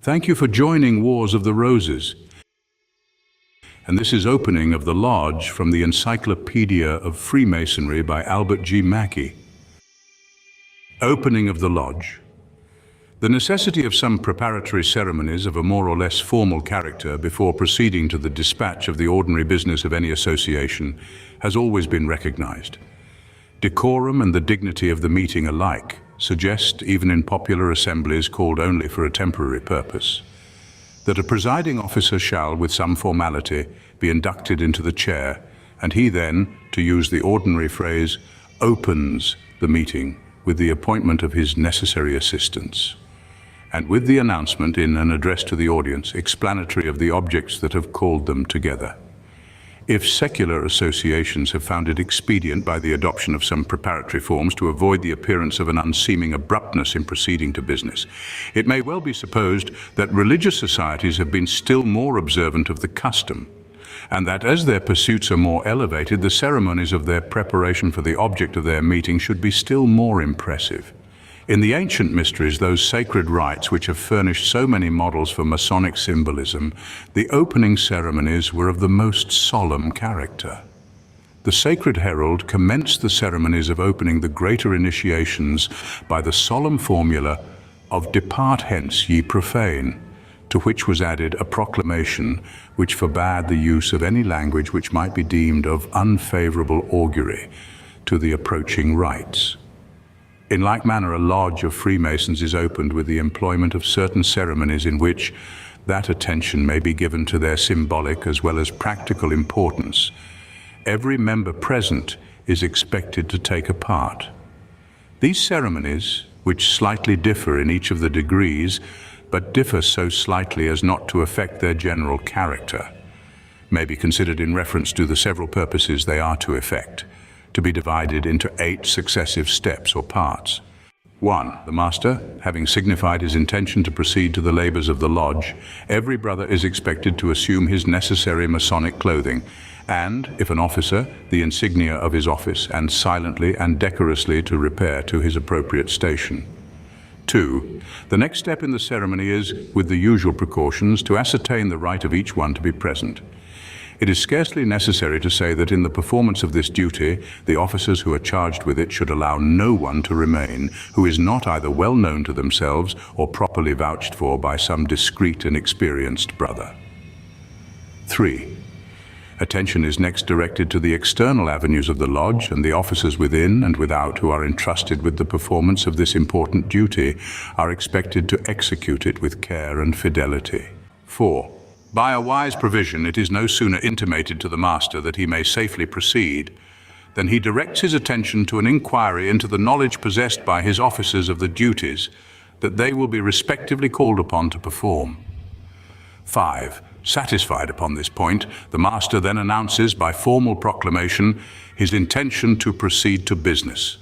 Thank you for joining Wars of the Roses. And this is Opening of the Lodge from the Encyclopedia of Freemasonry by Albert G. Mackey. Opening of the Lodge. The necessity of some preparatory ceremonies of a more or less formal character before proceeding to the dispatch of the ordinary business of any association has always been recognized. Decorum and the dignity of the meeting alike suggest, even in popular assemblies called only for a temporary purpose, that a presiding officer shall, with some formality, be inducted into the chair, and he then, to use the ordinary phrase, opens the meeting with the appointment of his necessary assistants, and with the announcement in an address to the audience, explanatory of the objects that have called them together. If secular associations have found it expedient by the adoption of some preparatory forms to avoid the appearance of an unseeming abruptness in proceeding to business, it may well be supposed that religious societies have been still more observant of the custom, and that as their pursuits are more elevated, the ceremonies of their preparation for the object of their meeting should be still more impressive. In the ancient mysteries, those sacred rites which have furnished so many models for Masonic symbolism, the opening ceremonies were of the most solemn character. The sacred herald commenced the ceremonies of opening the greater initiations by the solemn formula of "Depart hence, ye profane," to which was added a proclamation which forbade the use of any language which might be deemed of unfavorable augury to the approaching rites. In like manner, a lodge of Freemasons is opened with the employment of certain ceremonies in which that attention may be given to their symbolic as well as practical importance. Every member present is expected to take a part. These ceremonies, which slightly differ in each of the degrees, but differ so slightly as not to affect their general character, may be considered in reference to the several purposes they are to effect, to be divided into 8 successive steps or parts. 1. The master, having signified his intention to proceed to the labors of the lodge, every brother is expected to assume his necessary Masonic clothing, and, if an officer, the insignia of his office, and silently and decorously to repair to his appropriate station. 2. The next step in the ceremony is, with the usual precautions, to ascertain the right of each one to be present. It is scarcely necessary to say that in the performance of this duty, the officers who are charged with it should allow no one to remain who is not either well known to themselves or properly vouched for by some discreet and experienced brother. 3. Attention is next directed to the external avenues of the lodge, and the officers within and without who are entrusted with the performance of this important duty are expected to execute it with care and fidelity. 4. By a wise provision, it is no sooner intimated to the master that he may safely proceed than he directs his attention to an inquiry into the knowledge possessed by his officers of the duties that they will be respectively called upon to perform. 5. Satisfied upon this point, the master then announces by formal proclamation his intention to proceed to business,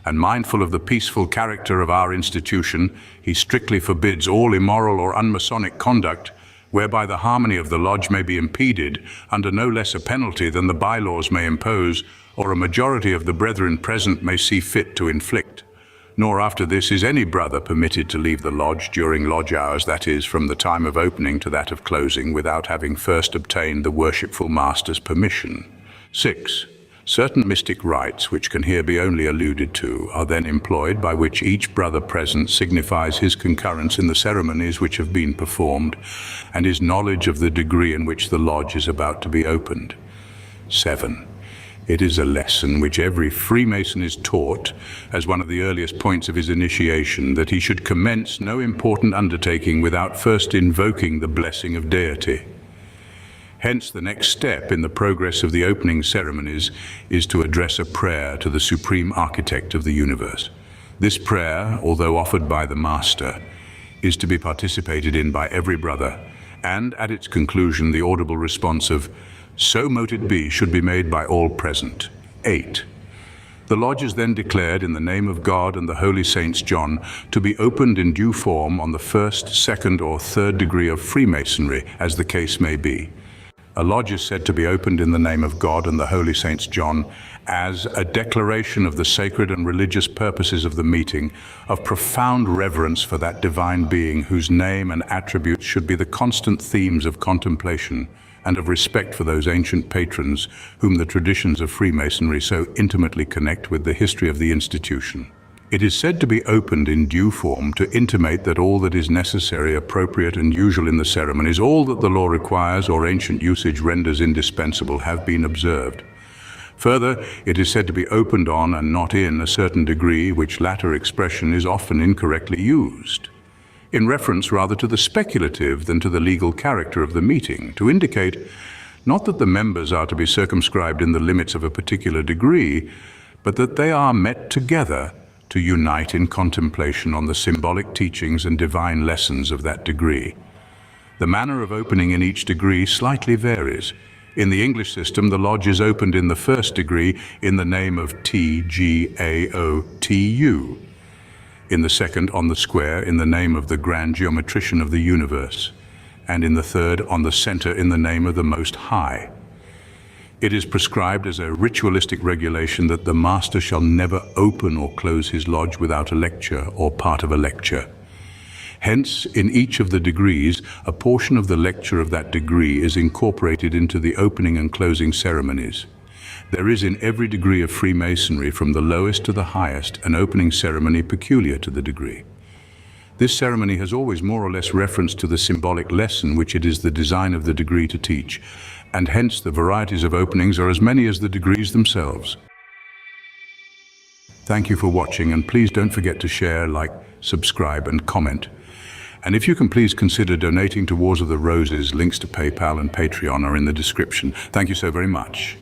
and mindful of the peaceful character of our institution, he strictly forbids all immoral or unmasonic conduct whereby the harmony of the lodge may be impeded under no less a penalty than the bylaws may impose or a majority of the brethren present may see fit to inflict. Nor after this is any brother permitted to leave the lodge during lodge hours, that is, from the time of opening to that of closing, without having first obtained the worshipful master's permission. 6. Certain mystic rites, which can here be only alluded to, are then employed by which each brother present signifies his concurrence in the ceremonies which have been performed, and his knowledge of the degree in which the lodge is about to be opened. 7. It is a lesson which every Freemason is taught, as one of the earliest points of his initiation, that he should commence no important undertaking without first invoking the blessing of deity. Hence, the next step in the progress of the opening ceremonies is to address a prayer to the Supreme Architect of the universe. This prayer, although offered by the Master, is to be participated in by every brother, and at its conclusion the audible response of "So mote it be" should be made by all present. 8. The lodge is then declared in the name of God and the Holy Saints John to be opened in due form on the 1st, 2nd, or 3rd degree of Freemasonry, as the case may be. A lodge is said to be opened in the name of God and the Holy Saints John as a declaration of the sacred and religious purposes of the meeting, of profound reverence for that divine being whose name and attributes should be the constant themes of contemplation, and of respect for those ancient patrons whom the traditions of Freemasonry so intimately connect with the history of the institution. It is said to be opened in due form to intimate that all that is necessary, appropriate, and usual in the ceremonies, all that the law requires or ancient usage renders indispensable, have been observed. Further, it is said to be opened on and not in a certain degree, which latter expression is often incorrectly used, in reference rather to the speculative than to the legal character of the meeting, to indicate not that the members are to be circumscribed in the limits of a particular degree, but that they are met together to unite in contemplation on the symbolic teachings and divine lessons of that degree. The manner of opening in each degree slightly varies. In the English system, the lodge is opened in the first degree in the name of TGAOTU. In the second, on the square, in the name of the Grand Geometrician of the universe, and in the third, on the center, in the name of the Most High. It is prescribed as a ritualistic regulation that the master shall never open or close his lodge without a lecture or part of a lecture. Hence, in each of the degrees, a portion of the lecture of that degree is incorporated into the opening and closing ceremonies. There is in every degree of Freemasonry, from the lowest to the highest, an opening ceremony peculiar to the degree. This ceremony has always more or less reference to the symbolic lesson which it is the design of the degree to teach, and hence the varieties of openings are as many as the degrees themselves. Thank you for watching, and please don't forget to share, like, subscribe, and comment. And if you can, please consider donating to Wars of the Roses. Links to PayPal and Patreon are in the description. Thank you so very much.